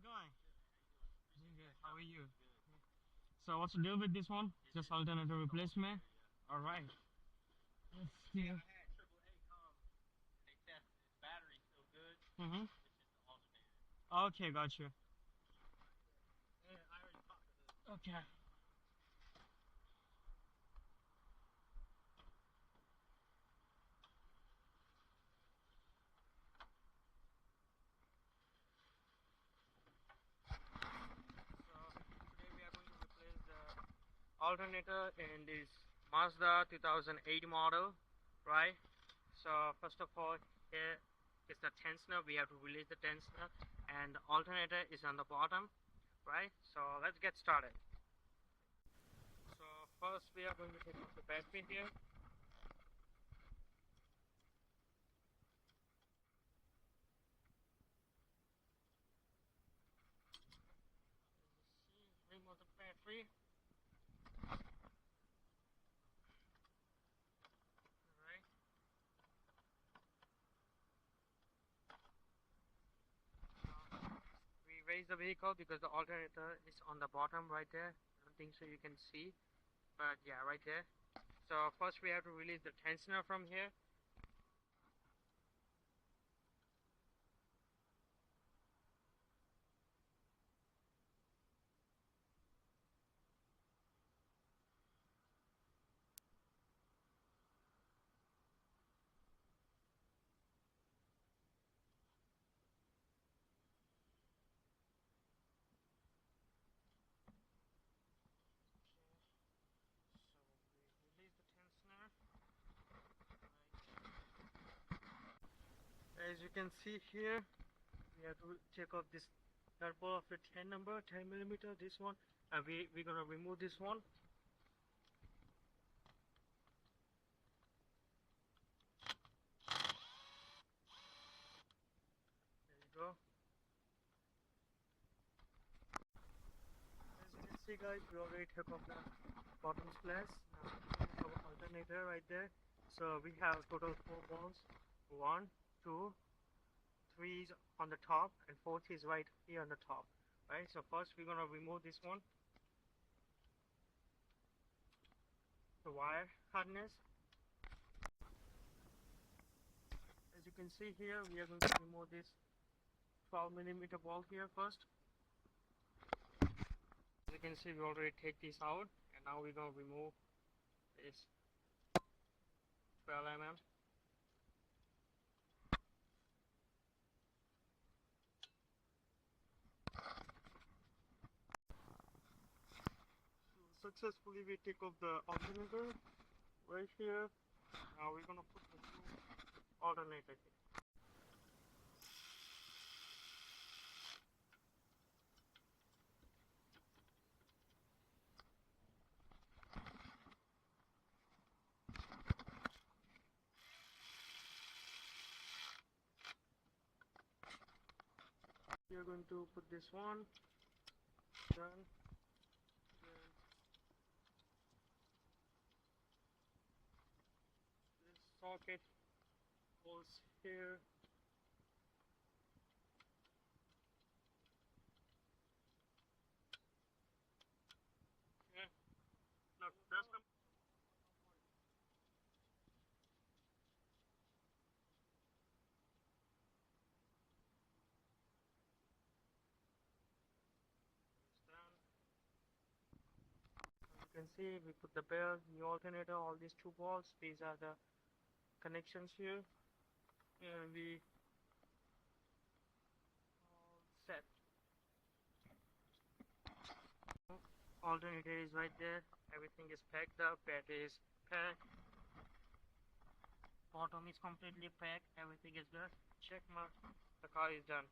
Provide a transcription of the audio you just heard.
going? Doing good. How are you? So what's the deal with this one? Just alternator replacement? Alright. Let's see. Mm-hmm. Okay, got you. Okay. So today we are going to replace the alternator in this Mazda 2008 model, right? So first of all, here is the tensioner. We have to release the tensioner, and the alternator is on the bottom, right? So let's get started. So first we are going to take off the battery here. Remove the battery. Alright. We raise the vehicle because the alternator is on the bottom right there. I don't think so you can see, but yeah, right there. So first we have to release the tensioner from here. So we release the tensioner. Right. As you can see here, we have to take off this turbo of the 10 number, 10 millimeter, this one, and we're gonna remove this one. There you go. As you can see, guys, we already took off the bottom splash. Now our alternator right there. So we have total 4 balls. 1, 2, 3 is on the top, and 4th is right here on the top. Right. So first we're gonna remove this one, the wire harness. As you can see here, we are going to remove this 12 millimeter ball here first. As you can see, we already take this out, and now we're going to remove this 12 mm. So successfully we take off the alternator right here. Now we're going to put the new alternator here. We are going to put this one, done. This socket goes here. Yeah. Now that's the done. You can see we put the bell, new alternator, all these 2 balls. These are the connections here, and we all set. Alternator is right there. Everything is packed up. Battery is packed. Bottom is completely packed. Everything is good. Check mark. The car is done.